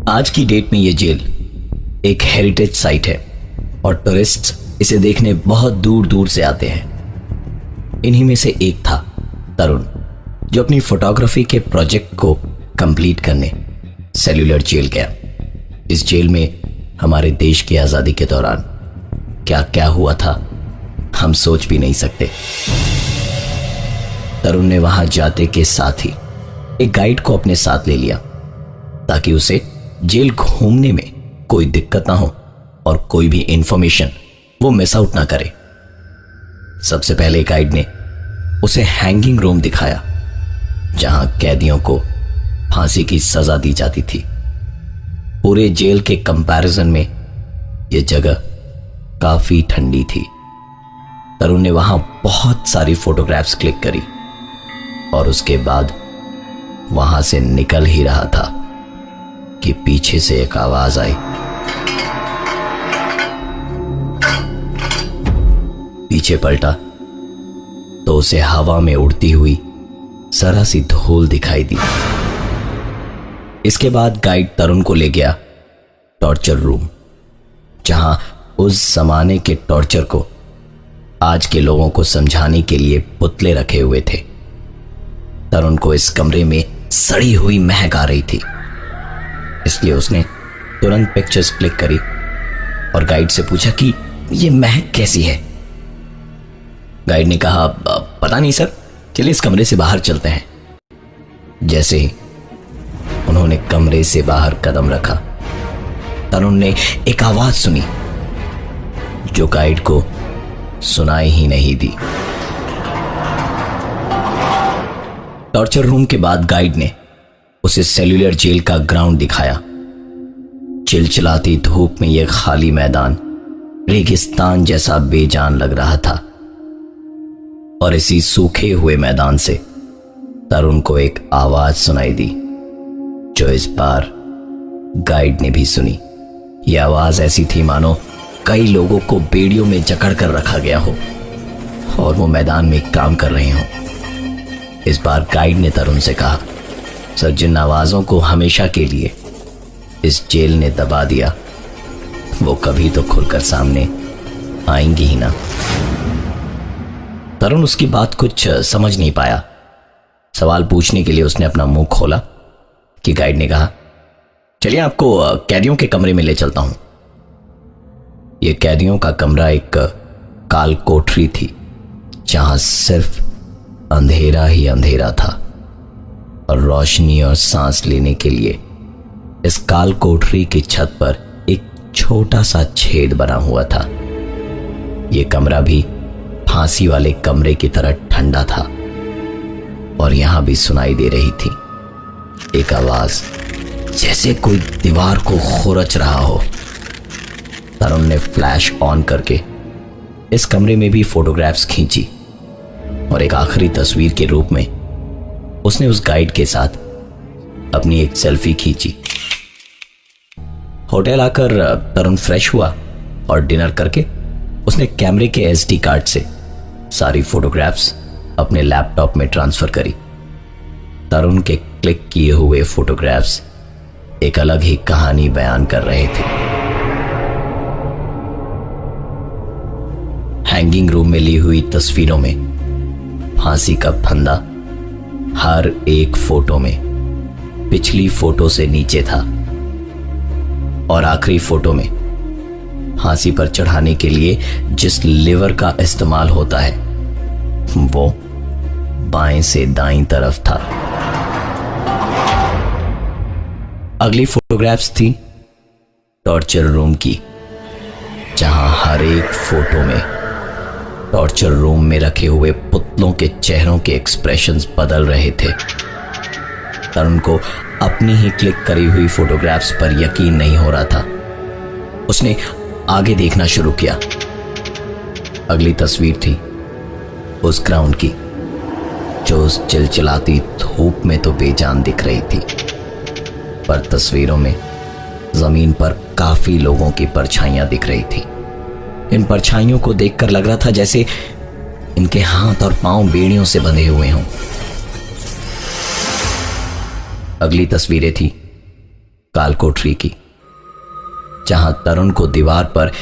आज की डेट में ये जेल एक हेरिटेज साइट है और टूरिस्ट इसे देखने बहुत दूर दूर से आते हैं। इन्हीं में से एक था तरुण, जो अपनी फोटोग्राफी के प्रोजेक्ट को कंप्लीट करने सेल्यूलर जेल गया। इस जेल में हमारे देश की आज़ादी के दौरान क्या क्या हुआ था हम सोच भी नहीं सकते। तरुण ने वहां जाते के साथ ही एक गाइड को अपने साथ ले लिया ताकि उसे जेल घूमने में कोई दिक्कत ना हो और कोई भी इंफॉर्मेशन वो मिस आउट ना करे। सबसे पहले गाइड ने उसे हैंगिंग रूम दिखाया, जहां कैदियों को फांसी की सजा दी जाती थी। पूरे जेल के कंपैरिजन में यह जगह काफी ठंडी थी। तरुण ने वहां बहुत सारी फोटोग्राफ्स क्लिक करी और उसके बाद वहां से निकल ही रहा था कि पीछे से एक आवाज आई। पीछे पलटा तो उसे हवा में उड़ती हुई जरा सी धूल दिखाई दी। इसके बाद गाइड तरुण को ले गया टॉर्चर रूम, जहां उस जमाने के टॉर्चर को आज के लोगों को समझाने के लिए पुतले रखे हुए थे। तरुण को इस कमरे में सड़ी हुई महक आ रही थी, इसलिए उसने तुरंत पिक्चर्स क्लिक करी और गाइड से पूछा कि यह महक कैसी है। गाइड ने कहा, पता नहीं सर, चलिए इस कमरे से बाहर चलते हैं। जैसे ही उन्होंने कमरे से बाहर कदम रखा, तरुण ने एक आवाज सुनी जो गाइड को सुनाई ही नहीं दी। टॉर्चर रूम के बाद गाइड ने उसे सेल्यूलर जेल का ग्राउंड दिखाया। चिलचिलाती धूप में यह खाली मैदान रेगिस्तान जैसा बेजान लग रहा था और इसी सूखे हुए मैदान से तरुण को एक आवाज सुनाई दी, जो इस बार गाइड ने भी सुनी। यह आवाज ऐसी थी मानो कई लोगों को बेड़ियों में जकड़ कर रखा गया हो और वो मैदान में काम कर रहे हों। इस बार गाइड ने तरुण से कहा, सर, जिन आवाजों को हमेशा के लिए इस जेल ने दबा दिया वो कभी तो खुलकर सामने आएंगी ही ना। तरुण उसकी बात कुछ समझ नहीं पाया। सवाल पूछने के लिए उसने अपना मुंह खोला कि गाइड ने कहा, चलिए आपको कैदियों के कमरे में ले चलता हूं। यह कैदियों का कमरा एक काल कोठरी थी, जहां सिर्फ अंधेरा ही अंधेरा था और रोशनी और सांस लेने के लिए इस काल कोठरी की छत पर एक छोटा सा छेद बना हुआ था। यह कमरा भी फांसी वाले कमरे की तरह ठंडा था और यहां भी सुनाई दे रही थी एक आवाज, जैसे कोई दीवार को खुरच रहा हो। तरुण ने फ्लैश ऑन करके इस कमरे में भी फोटोग्राफ्स खींची और एक आखिरी तस्वीर के रूप में उसने उस गाइड के साथ अपनी एक सेल्फी खींची। होटल आकर तरुण फ्रेश हुआ और डिनर करके उसने कैमरे के SD कार्ड से सारी फोटोग्राफ्स अपने लैपटॉप में ट्रांसफर करी। तरुण के क्लिक किए हुए फोटोग्राफ्स एक अलग ही कहानी बयान कर रहे थे। हैंगिंग रूम में ली हुई तस्वीरों में फांसी का फंदा हर एक फोटो में पिछली फोटो से नीचे था और आखिरी फोटो में फांसी पर चढ़ाने के लिए जिस लिवर का इस्तेमाल होता है वो बाएं से दाईं तरफ था। अगली फोटोग्राफ्स थी टॉर्चर रूम की, जहां हर एक फोटो में टॉर्चर रूम में रखे हुए पुतलों के चेहरों के एक्सप्रेशंस बदल रहे थे। तरुण को अपनी ही क्लिक करी हुई फोटोग्राफ्स पर यकीन नहीं हो रहा था। उसने आगे देखना शुरू किया। अगली तस्वीर थी उस ग्राउंड की, जो उस चिलचिलाती धूप में तो बेजान दिख रही थी, पर तस्वीरों में जमीन पर काफी लोगों की परछाइयां दिख रही थी। इन परछाइयों को देखकर लग रहा था जैसे इनके हाथ और पांव बेड़ियों से बंधे हुए हों। अगली तस्वीरें थी कालकोठरी की, जहां तरुण को दीवार पर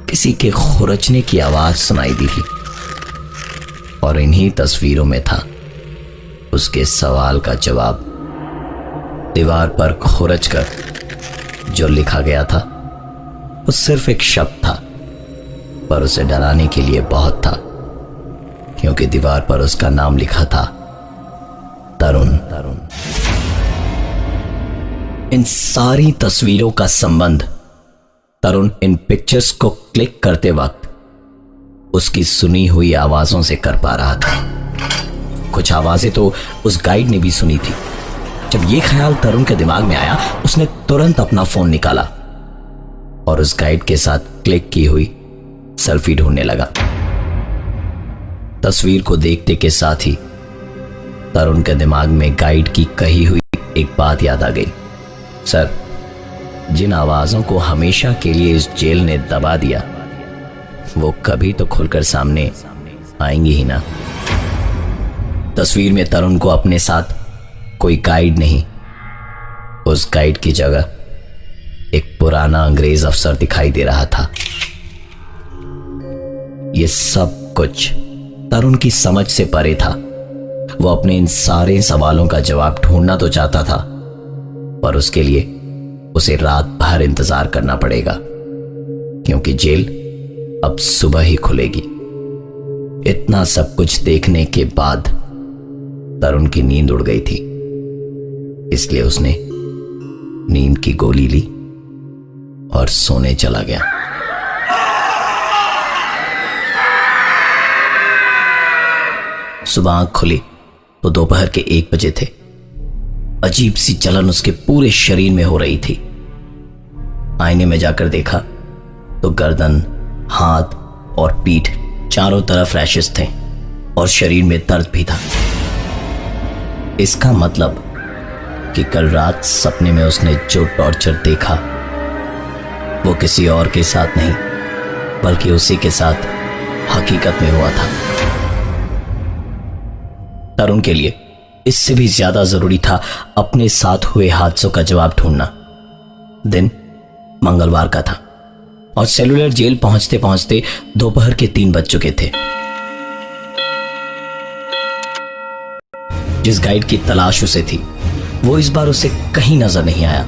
किसी के खुरचने की आवाज सुनाई दी थी। और इन्हीं तस्वीरों में था उसके सवाल का जवाब। दीवार पर खुरच कर जो लिखा गया था वो सिर्फ एक शब्द था, पर उसे डराने के लिए बहुत था, क्योंकि दीवार पर उसका नाम लिखा था तरुण। इन सारी तस्वीरों का संबंध तरुण इन पिक्चर्स को क्लिक करते वक्त उसकी सुनी हुई आवाजों से कर पा रहा था। कुछ आवाजें तो उस गाइड ने भी सुनी थी। जब यह ख्याल तरुण के दिमाग में आया, उसने तुरंत अपना फोन निकाला और उस गाइड के साथ क्लिक की हुई सेल्फी ढूंढने लगा। तस्वीर को देखते के साथ ही तरुण के दिमाग में गाइड की कही हुई एक बात याद आ गई। सर, जिन आवाजों को हमेशा के लिए इस जेल ने दबा दिया, वो कभी तो खुलकर सामने आएंगी ही ना। तस्वीर में तरुण को अपने साथ कोई गाइड नहीं, उस गाइड की जगह एक पुराना अंग्रेज अफसर दिखाई दे रहा था। यह सब कुछ तरुण की समझ से परे था। वो अपने इन सारे सवालों का जवाब ढूंढना तो चाहता था, पर उसके लिए उसे रात भर इंतजार करना पड़ेगा, क्योंकि जेल अब सुबह ही खुलेगी। इतना सब कुछ देखने के बाद तरुण की नींद उड़ गई थी, इसलिए उसने नींद की गोली ली और सोने चला गया। सुबह आंख खुली तो दोपहर के 1 बजे थे। अजीब सी जलन उसके पूरे शरीर में हो रही थी। आईने में जाकर देखा तो गर्दन, हाथ और पीठ चारों तरफ रैशेस थे और शरीर में दर्द भी था। इसका मतलब कि कल रात सपने में उसने जो टॉर्चर देखा वो किसी और के साथ नहीं, बल्कि उसी के साथ हकीकत में हुआ था। तरुण के लिए इससे भी ज्यादा जरूरी था अपने साथ हुए हादसों का जवाब ढूंढना। दिन मंगलवार का था और सेलुलर जेल पहुंचते पहुंचते दोपहर के 3 बज चुके थे। जिस गाइड की तलाश उसे थी, वो इस बार उसे कहीं नजर नहीं आया।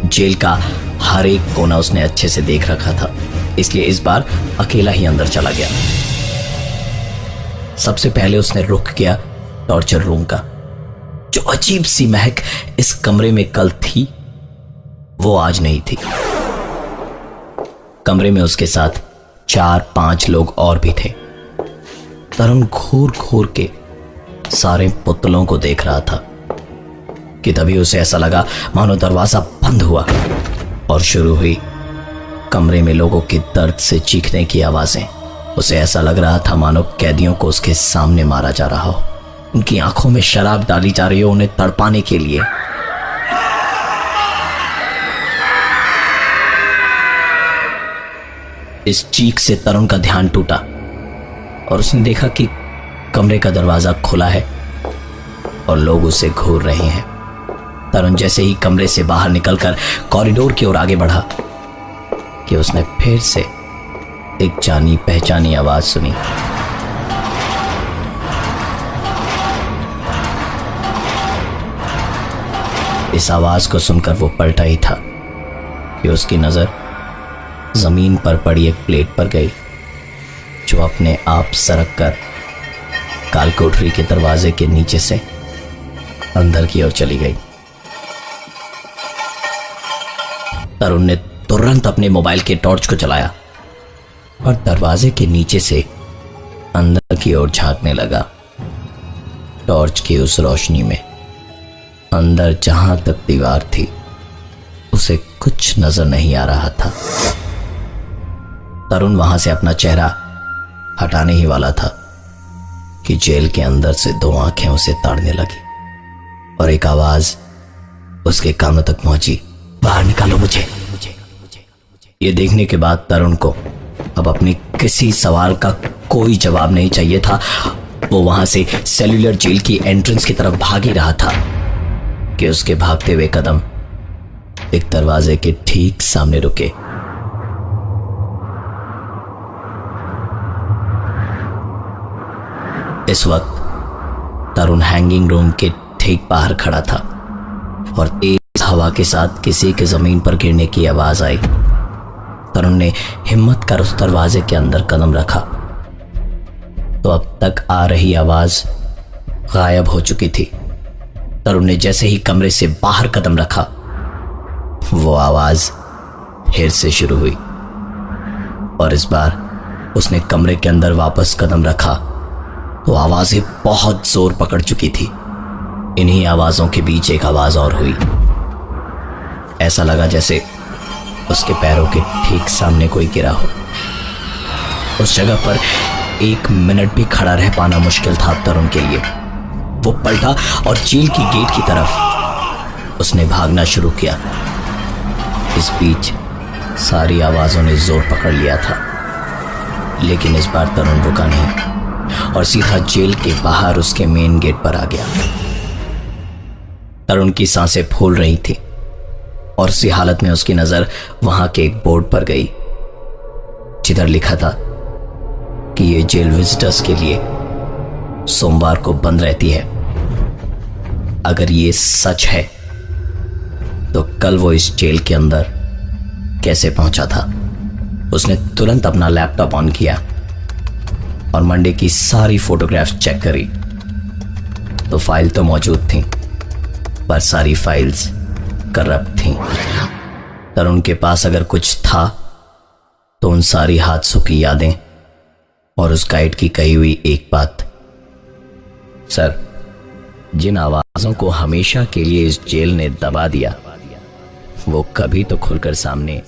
जेल का हर एक कोना उसने अच्छे से देख रखा था, इसलिए इस बार अकेला ही अंदर चला गया। सबसे पहले उसने रुख किया टॉर्चर रूम का। जो अजीब सी महक इस कमरे में कल थी, वो आज नहीं थी। कमरे में उसके साथ 4-5 लोग और भी थे। तरुण घूर घूर के सारे पुतलों को देख रहा था कि तभी उसे ऐसा लगा मानो दरवाजा बंद हुआ और शुरू हुई कमरे में लोगों के दर्द से चीखने की आवाजें। उसे ऐसा लग रहा था मानो कैदियों को उसके सामने मारा जा रहा हो, उनकी आंखों में शराब डाली जा रही हो उन्हें तड़पाने के लिए। इस चीख से तरुण का ध्यान टूटा और उसने देखा कि कमरे का दरवाजा खुला है और लोग उसे घूर रहे हैं। तरुण जैसे ही कमरे से बाहर निकलकर कॉरिडोर की ओर आगे बढ़ा कि उसने फिर से एक जानी पहचानी आवाज सुनी। इस आवाज को सुनकर वो पलटा ही था कि उसकी नजर जमीन पर पड़ी एक प्लेट पर गई, जो अपने आप सरक कर कालकोठरी के दरवाजे के नीचे से अंदर की ओर चली गई। तरुण ने तुरंत अपने मोबाइल के टॉर्च को जलाया और दरवाजे के नीचे से अंदर की ओर झांकने लगा। टॉर्च की उस रोशनी में अंदर जहां तक दीवार थी उसे कुछ नजर नहीं आ रहा था। तरुण वहां से अपना चेहरा हटाने ही वाला था कि जेल के अंदर से 2 आंखें उसे ताड़ने लगी और एक आवाज उसके कानों तक पहुंची, बाहर निकालो मुझे। ये देखने के बाद तरुण को अब अपने किसी सवाल का कोई जवाब नहीं चाहिए था। वो वहां से सेल्युलर जेल की एंट्रेंस की तरफ भाग ही रहा था कि उसके भागते हुए कदम एक दरवाजे के ठीक सामने रुके। इस वक्त तरुण हैंगिंग रूम के ठीक बाहर खड़ा था और तेज हवा के साथ किसी के जमीन पर गिरने की आवाज आई। तरुण ने हिम्मत कर उस दरवाजे के अंदर कदम रखा तो अब तक आ रही आवाज गायब हो चुकी थी। तरुण ने जैसे ही कमरे से बाहर कदम रखा, वो आवाज फिर से शुरू हुई और इस बार उसने कमरे के अंदर वापस कदम रखा तो आवाजें बहुत जोर पकड़ चुकी थी। इन्हीं आवाजों के बीच एक आवाज और हुई। ऐसा लगा जैसे उसके पैरों के ठीक सामने कोई गिरा हो। उस जगह पर 1 मिनट भी खड़ा रह पाना मुश्किल था तरुण के लिए। वो पलटा और जेल की गेट की तरफ उसने भागना शुरू किया। इस बीच सारी आवाजों ने जोर पकड़ लिया था, लेकिन इस बार तरुण रुका नहीं और सीधा जेल के बाहर उसके मेन गेट पर आ गया। तरुण की सांसें फूल रही थी और उसी हालत में उसकी नजर वहां के एक बोर्ड पर गई जिधर लिखा था कि यह जेल विजिटर्स के लिए सोमवार को बंद रहती है। अगर ये सच है तो कल वो इस जेल के अंदर कैसे पहुंचा था? उसने तुरंत अपना लैपटॉप ऑन किया और मंडे की सारी फोटोग्राफ्स चेक करी तो फाइल तो मौजूद थी, पर सारी फाइल्स करप्ट थीं। तरुण के पास अगर कुछ था तो उन सारी हादसों की यादें और उस गाइड की कही हुई एक बात। सर, जिन आवाजों को हमेशा के लिए इस जेल ने दबा दिया वो कभी तो खुलकर सामने